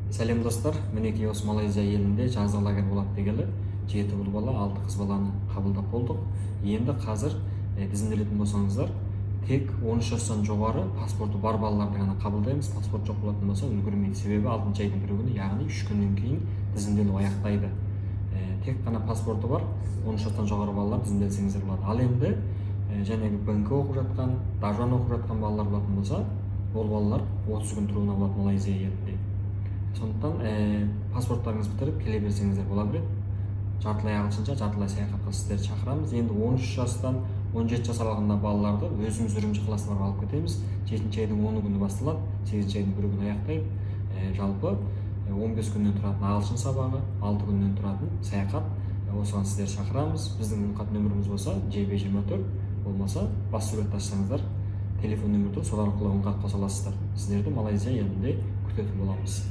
Сәлем достар, мінекей осы Малайзия елінде жазғы лагерь болады дегелі 7 ұл бала, 6 қыз баланы қабылдап болдық. Енді қазір тізімделетін болсаңыздар, тек 13 жастан жоғары паспорты бар балаларды ғана қабылдаймыз. Паспорт жоқ болатын болса үлгермейді. Себебі 6 айдың бір күні, яғни 3 күннен кейін тізімделу аяқтайды. Тек қана паспорты бар 13 жастан жоғары балалар тізімделсеңіздер болады. Ал енді жәнегі БНК оқып жатқан, Дажуан оқып жатқан балалар болатын болса, ол балалар 30 күн тұруына болады Малайзия елінде. Сондықтан паспорттарыңыз бітіріп келе берсеңіздер бола береді. Жартылай ағылшынша, жартылай саяхатқа сіздерді шақырамыз. Енді 13 жастан 17 жас аралығындағы балаларды өзіміз үрімжі қаласына барып алып кетеміз. 7 айдың 10 күні басталады, 8 айдың 1 күні аяқтайды. Жалпы 15 күннен тұратын ағылшын сабағы, 6 күннен тұратын саяхат. Осыған сіздерді шақырамыз. Біздің үн-хат нөміріміз болса JB24, болмаса бас сурет тастаңыздар. Телефон нөмірді сол арқылы үн-хат қоса аласыздар. Сіздерді Малайзия елінде күтетін боламыз.